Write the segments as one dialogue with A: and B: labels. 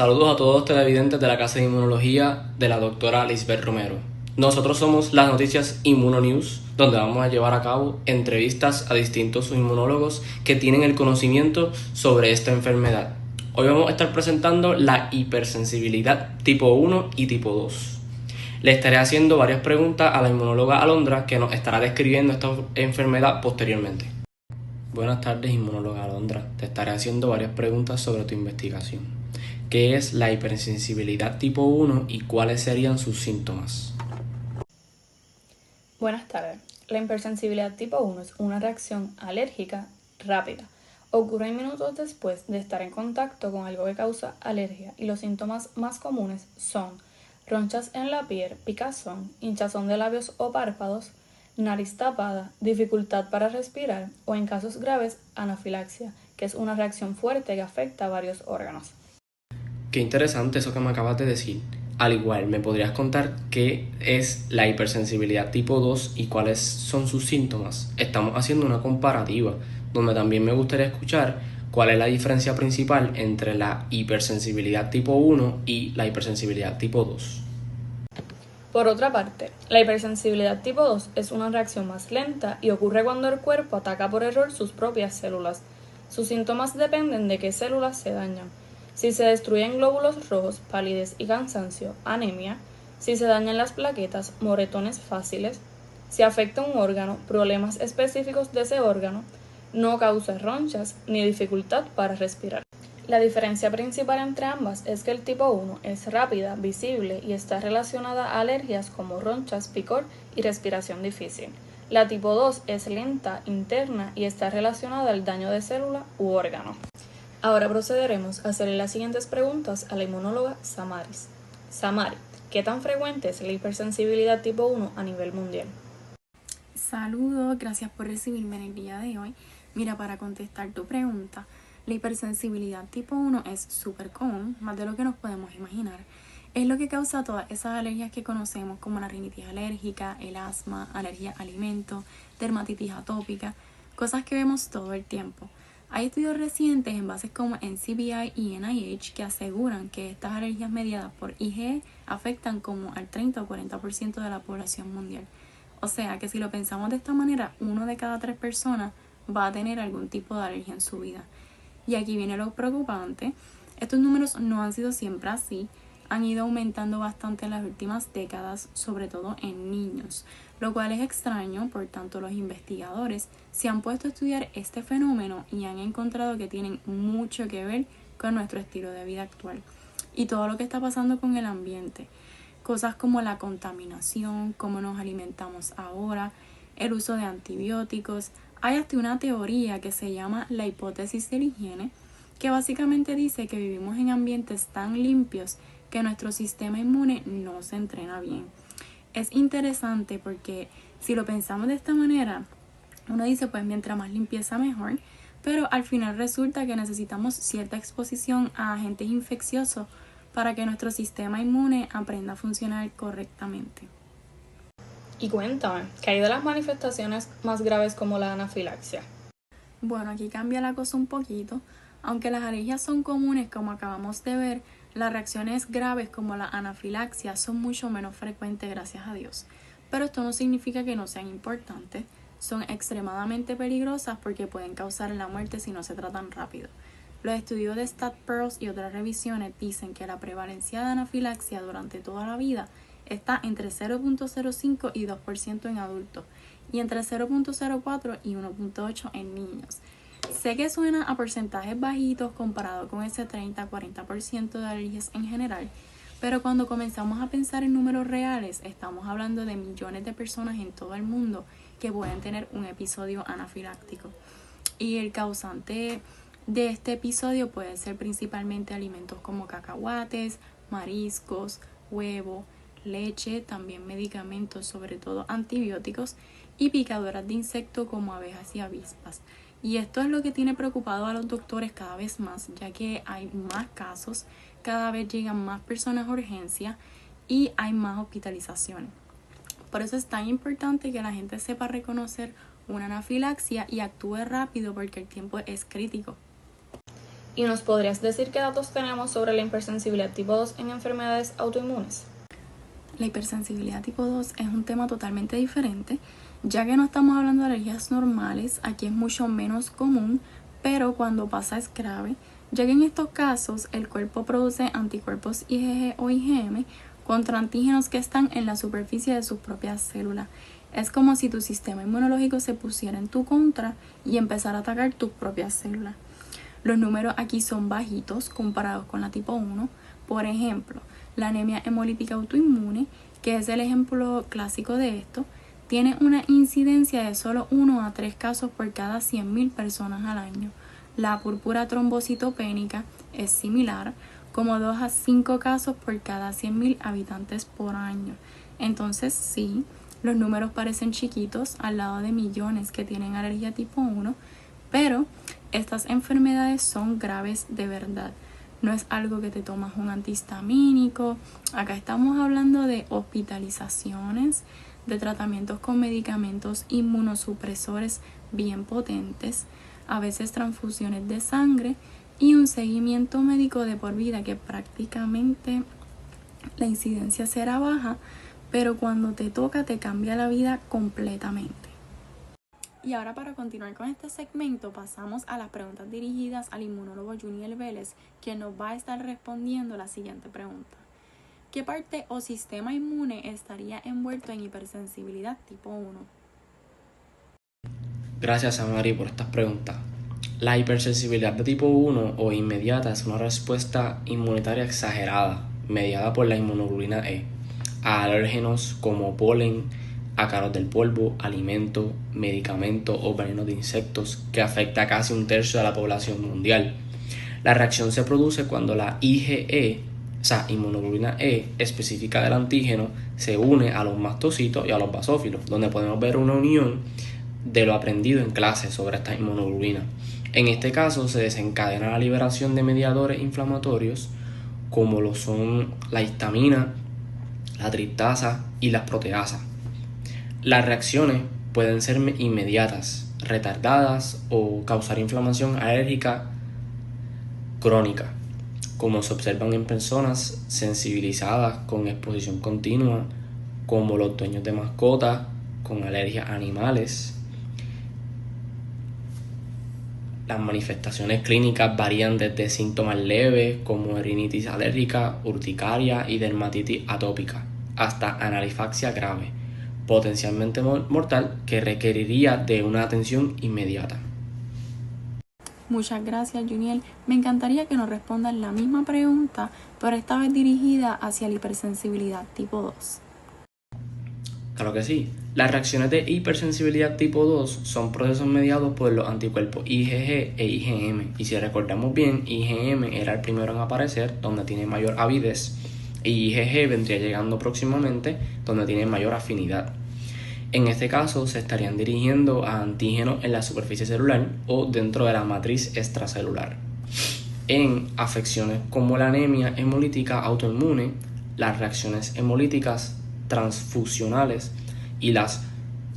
A: Saludos a todos televidentes de la Casa de Inmunología de la doctora Lisbeth Romero. Nosotros somos las noticias Inmunonews, donde vamos a llevar a cabo entrevistas a distintos inmunólogos que tienen el conocimiento sobre esta enfermedad. Hoy vamos a estar presentando la hipersensibilidad tipo 1 y tipo 2. Le estaré haciendo varias preguntas a la inmunóloga Alondra, que nos estará describiendo esta enfermedad posteriormente. Buenas tardes, inmunóloga Alondra. Te estaré haciendo varias preguntas sobre tu investigación. ¿Qué es la hipersensibilidad tipo 1 y cuáles serían sus síntomas?
B: Buenas tardes. La hipersensibilidad tipo 1 es una reacción alérgica rápida. Ocurre minutos después de estar en contacto con algo que causa alergia y los síntomas más comunes son ronchas en la piel, picazón, hinchazón de labios o párpados, nariz tapada, dificultad para respirar o en casos graves anafilaxia, que es una reacción fuerte que afecta a varios órganos.
A: Qué interesante eso que me acabas de decir. Al igual, ¿me podrías contar qué es la hipersensibilidad tipo 2 y cuáles son sus síntomas? Estamos haciendo una comparativa, donde también me gustaría escuchar cuál es la diferencia principal entre la hipersensibilidad tipo 1 y la hipersensibilidad tipo 2.
B: Por otra parte, la hipersensibilidad tipo 2 es una reacción más lenta y ocurre cuando el cuerpo ataca por error sus propias células. Sus síntomas dependen de qué células se dañan. Si se destruyen glóbulos rojos, palidez y cansancio, anemia. Si se dañan las plaquetas, moretones fáciles. Si afecta un órgano, problemas específicos de ese órgano. No causa ronchas ni dificultad para respirar. La diferencia principal entre ambas es que el tipo 1 es rápida, visible y está relacionada a alergias como ronchas, picor y respiración difícil. La tipo 2 es lenta, interna y está relacionada al daño de célula u órgano. Ahora procederemos a hacerle las siguientes preguntas a la inmunóloga Samaris. Samari, ¿qué tan frecuente es la hipersensibilidad tipo 1 a nivel mundial?
C: Saludos, gracias por recibirme en el día de hoy. Mira, para contestar tu pregunta, la hipersensibilidad tipo 1 es súper común, más de lo que nos podemos imaginar. Es lo que causa todas esas alergias que conocemos como la rinitis alérgica, el asma, alergia a alimentos, dermatitis atópica, cosas que vemos todo el tiempo. Hay estudios recientes en bases como NCBI y NIH que aseguran que estas alergias mediadas por IgE afectan como al 30 o 40% de la población mundial. O sea que si lo pensamos de esta manera, 1 de cada 3 personas va a tener algún tipo de alergia en su vida. Y aquí viene lo preocupante. Estos números no han sido siempre así. Han ido aumentando bastante en las últimas décadas, sobre todo en niños, lo cual es extraño. Por tanto, los investigadores se han puesto a estudiar este fenómeno y han encontrado que tienen mucho que ver con nuestro estilo de vida actual y todo lo que está pasando con el ambiente. Cosas como la contaminación, cómo nos alimentamos ahora, el uso de antibióticos. Hay hasta una teoría que se llama la hipótesis de la higiene, que básicamente dice que vivimos en ambientes tan limpios que nuestro sistema inmune no se entrena bien. Es interesante porque si lo pensamos de esta manera, uno dice pues mientras más limpieza mejor, pero al final resulta que necesitamos cierta exposición a agentes infecciosos para que nuestro sistema inmune aprenda a funcionar correctamente.
B: Y cuéntame, ¿qué hay de las manifestaciones más graves como la anafilaxia?
C: Bueno, aquí cambia la cosa un poquito. Aunque las alergias son comunes, como acabamos de ver, las reacciones graves como la anafilaxia son mucho menos frecuentes, gracias a Dios. Pero esto no significa que no sean importantes. Son extremadamente peligrosas porque pueden causar la muerte si no se tratan rápido. Los estudios de StatPearls y otras revisiones dicen que la prevalencia de anafilaxia durante toda la vida está entre 0.05 y 2% en adultos y entre 0.04 y 1.8 en niños. Sé que suena a porcentajes bajitos comparado con ese 30-40% de alergias en general, pero cuando comenzamos a pensar en números reales, estamos hablando de millones de personas en todo el mundo que pueden tener un episodio anafiláctico. Y el causante de este episodio puede ser principalmente alimentos como cacahuates, mariscos, huevo, leche, también medicamentos, sobre todo antibióticos, y picadoras de insectos como abejas y avispas. Y esto es lo que tiene preocupado a los doctores cada vez más, ya que hay más casos, cada vez llegan más personas a urgencia y hay más hospitalizaciones. Por eso es tan importante que la gente sepa reconocer una anafilaxia y actúe rápido porque el tiempo es crítico.
B: ¿Y nos podrías decir qué datos tenemos sobre la hipersensibilidad tipo 2 en enfermedades autoinmunes?
C: La hipersensibilidad tipo 2 es un tema totalmente diferente, ya que no estamos hablando de alergias normales, aquí es mucho menos común, pero cuando pasa es grave, ya que en estos casos el cuerpo produce anticuerpos IgG o IgM contra antígenos que están en la superficie de sus propias células. Es como si tu sistema inmunológico se pusiera en tu contra y empezara a atacar tus propias células. Los números aquí son bajitos comparados con la tipo 1. Por ejemplo, la anemia hemolítica autoinmune, que es el ejemplo clásico de esto, tiene una incidencia de solo 1 a 3 casos por cada 100.000 personas al año. La púrpura trombocitopénica es similar, como 2 a 5 casos por cada 100.000 habitantes por año. Entonces sí, los números parecen chiquitos al lado de millones que tienen alergia tipo 1, pero estas enfermedades son graves de verdad. No es algo que te tomas un antihistamínico. Acá estamos hablando de hospitalizaciones, de tratamientos con medicamentos inmunosupresores bien potentes, a veces transfusiones de sangre y un seguimiento médico de por vida, que prácticamente la incidencia será baja, pero cuando te toca te cambia la vida completamente. Y ahora, para continuar con este segmento, pasamos a las preguntas dirigidas al inmunólogo Juniel Vélez, quien nos va a estar respondiendo la siguiente pregunta. ¿Qué parte o sistema inmune estaría envuelto en hipersensibilidad tipo 1?
A: Gracias a Mari por estas preguntas. La hipersensibilidad de tipo 1 o inmediata es una respuesta inmunitaria exagerada, mediada por la inmunoglobulina E, a alérgenos como polen, ácaros del polvo, alimentos, medicamentos o venenos de insectos, que afecta a casi un tercio de la población mundial. La reacción se produce cuando la IgE, o sea, inmunoglobulina E específica del antígeno, se une a los mastocitos y a los basófilos, donde podemos ver una unión de lo aprendido en clase sobre esta inmunoglobulina. En este caso se desencadena la liberación de mediadores inflamatorios como lo son la histamina, la triptasa y las proteasas. Las reacciones pueden ser inmediatas, retardadas o causar inflamación alérgica crónica, como se observan en personas sensibilizadas con exposición continua, como los dueños de mascotas con alergias a animales. Las manifestaciones clínicas varían desde síntomas leves como rinitis alérgica, urticaria y dermatitis atópica, hasta anafilacsia grave, potencialmente mortal, que requeriría de una atención inmediata.
C: Muchas gracias, Juniel. Me encantaría que nos respondan la misma pregunta, pero esta vez dirigida hacia la hipersensibilidad tipo 2.
A: Claro que sí. Las reacciones de hipersensibilidad tipo 2 son procesos mediados por los anticuerpos IgG e IgM. Y si recordamos bien, IgM era el primero en aparecer, donde tiene mayor avidez, y IgG vendría llegando próximamente, donde tiene mayor afinidad. En este caso se estarían dirigiendo a antígenos en la superficie celular o dentro de la matriz extracelular. En afecciones como la anemia hemolítica autoinmune, las reacciones hemolíticas transfusionales y las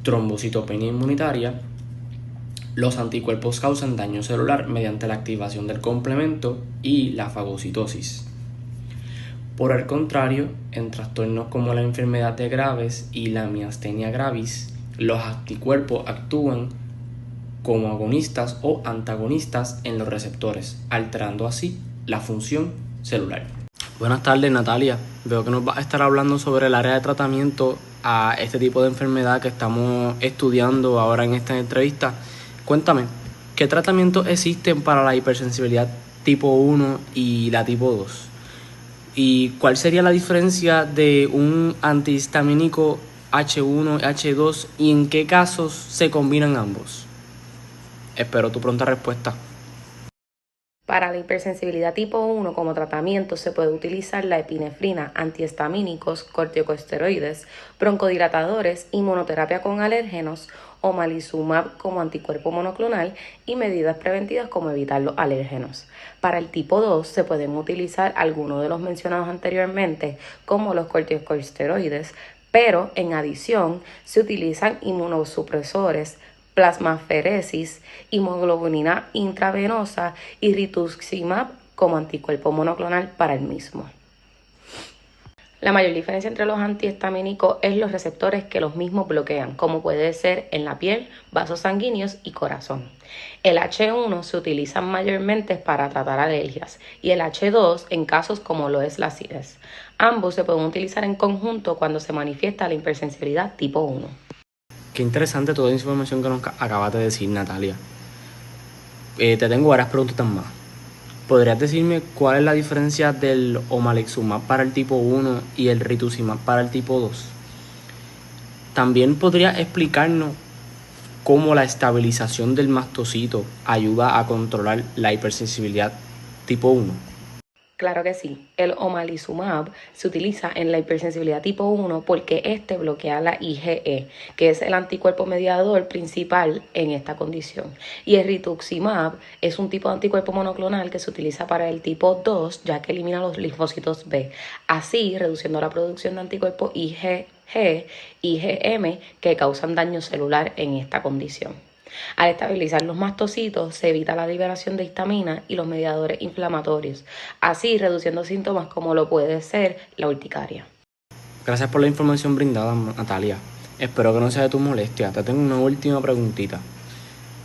A: trombocitopenia inmunitaria, los anticuerpos causan daño celular mediante la activación del complemento y la fagocitosis. Por el contrario, en trastornos como la enfermedad de Graves y la miastenia gravis, los anticuerpos actúan como agonistas o antagonistas en los receptores, alterando así la función celular. Buenas tardes, Natalia. Veo que nos vas a estar hablando sobre el área de tratamiento a este tipo de enfermedad que estamos estudiando ahora en esta entrevista. Cuéntame, ¿qué tratamientos existen para la hipersensibilidad tipo 1 y la tipo 2? ¿Y cuál sería la diferencia de un antihistamínico H1 y H2 y en qué casos se combinan ambos? Espero tu pronta respuesta.
D: Para la hipersensibilidad tipo 1 como tratamiento se puede utilizar la epinefrina, antihistamínicos, corticosteroides, broncodilatadores, inmunoterapia con alérgenos, omalizumab como anticuerpo monoclonal y medidas preventivas como evitar los alérgenos. Para el tipo 2 se pueden utilizar algunos de los mencionados anteriormente como los corticosteroides, pero en adición se utilizan inmunosupresores plasmaferesis, hemoglobina intravenosa y rituximab como anticuerpo monoclonal para el mismo. La mayor diferencia entre los antihistamínicos es los receptores que los mismos bloquean, como puede ser en la piel, vasos sanguíneos y corazón. El H1 se utiliza mayormente para tratar alergias y el H2 en casos como lo es la acidez. Ambos se pueden utilizar en conjunto cuando se manifiesta la hipersensibilidad tipo 1.
A: Qué interesante toda la información que nos acabas de decir, Natalia. Te tengo varias preguntas más. ¿Podrías decirme cuál es la diferencia del omalizumab para el tipo 1 y el rituximab para el tipo 2? También podría explicarnos cómo la estabilización del mastocito ayuda a controlar la hipersensibilidad tipo 1.
D: Claro que sí. El omalizumab se utiliza en la hipersensibilidad tipo 1 porque este bloquea la IgE, que es el anticuerpo mediador principal en esta condición. Y el rituximab es un tipo de anticuerpo monoclonal que se utiliza para el tipo 2, ya que elimina los linfocitos B, así reduciendo la producción de anticuerpos IgG, IgM, que causan daño celular en esta condición. Al estabilizar los mastocitos se evita la liberación de histamina y los mediadores inflamatorios, así reduciendo síntomas como lo puede ser la urticaria.
A: Gracias por la información brindada, Natalia. Espero que no sea de tu molestia. Te tengo una última preguntita.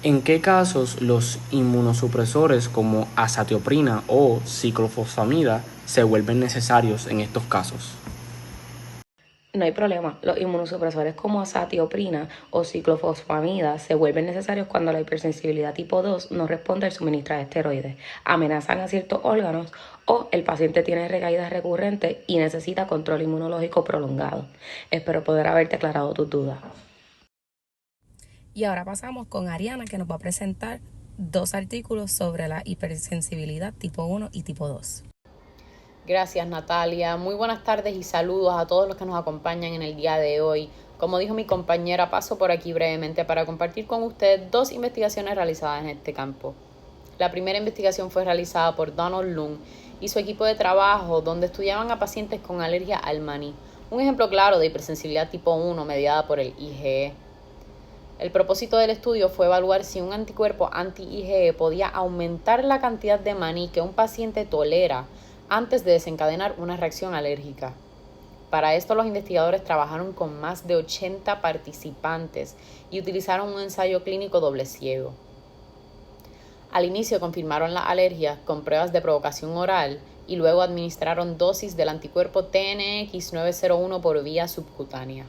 A: ¿En qué casos los inmunosupresores como azatioprina o ciclofosfamida se vuelven necesarios en estos casos?
D: No hay problema, los inmunosupresores como azatioprina o ciclofosfamida se vuelven necesarios cuando la hipersensibilidad tipo 2 no responde al suministrar esteroides, amenazan a ciertos órganos o el paciente tiene recaídas recurrentes y necesita control inmunológico prolongado. Espero poder haberte aclarado tus dudas.
E: Y ahora pasamos con Ariana, que nos va a presentar 2 artículos sobre la hipersensibilidad tipo 1 y tipo 2.
F: Gracias, Natalia. Muy buenas tardes y saludos a todos los que nos acompañan en el día de hoy. Como dijo mi compañera, paso por aquí brevemente para compartir con ustedes 2 investigaciones realizadas en este campo. La primera investigación fue realizada por Donald Lung y su equipo de trabajo, donde estudiaban a pacientes con alergia al maní, un ejemplo claro de hipersensibilidad tipo 1 mediada por el IgE. El propósito del estudio fue evaluar si un anticuerpo anti-IgE podía aumentar la cantidad de maní que un paciente tolera antes de desencadenar una reacción alérgica. Para esto los investigadores trabajaron con más de 80 participantes y utilizaron un ensayo clínico doble ciego. Al inicio confirmaron la alergia con pruebas de provocación oral y luego administraron dosis del anticuerpo TNX901 por vía subcutánea.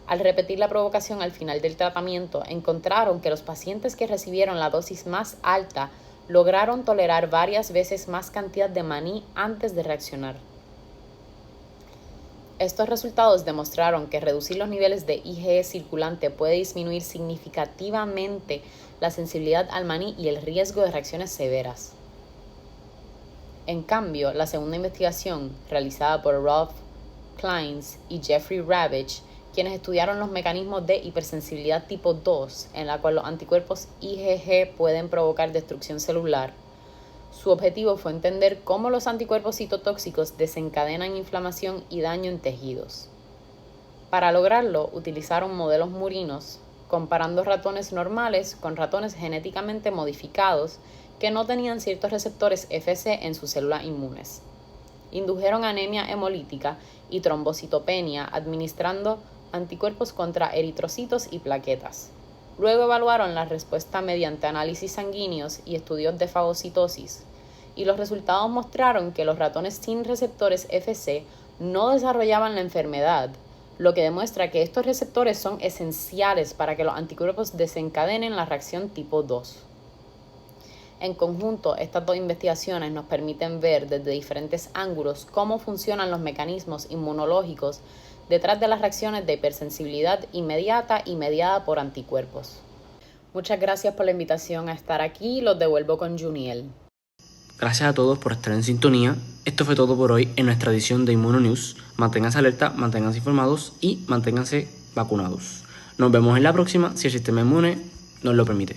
F: Al repetir la provocación al final del tratamiento, encontraron que los pacientes que recibieron la dosis más alta lograron tolerar varias veces más cantidad de maní antes de reaccionar. Estos resultados demostraron que reducir los niveles de IgE circulante puede disminuir significativamente la sensibilidad al maní y el riesgo de reacciones severas. En cambio, la segunda investigación, realizada por Rolf Kleins y Jeffrey Ravitch, quienes estudiaron los mecanismos de hipersensibilidad tipo 2, en la cual los anticuerpos IgG pueden provocar destrucción celular. Su objetivo fue entender cómo los anticuerpos citotóxicos desencadenan inflamación y daño en tejidos. Para lograrlo, utilizaron modelos murinos, comparando ratones normales con ratones genéticamente modificados que no tenían ciertos receptores Fc en sus células inmunes. Indujeron anemia hemolítica y trombocitopenia administrando anticuerpos contra eritrocitos y plaquetas. Luego evaluaron la respuesta mediante análisis sanguíneos y estudios de fagocitosis, y los resultados mostraron que los ratones sin receptores Fc no desarrollaban la enfermedad, lo que demuestra que estos receptores son esenciales para que los anticuerpos desencadenen la reacción tipo 2. En conjunto, estas 2 investigaciones nos permiten ver desde diferentes ángulos cómo funcionan los mecanismos inmunológicos detrás de las reacciones de hipersensibilidad inmediata y mediada por anticuerpos. Muchas gracias por la invitación a estar aquí. Los devuelvo con Juniel.
A: Gracias a todos por estar en sintonía. Esto fue todo por hoy en nuestra edición de Inmuno News. Manténganse alerta, manténganse informados y manténganse vacunados. Nos vemos en la próxima si el sistema inmune nos lo permite.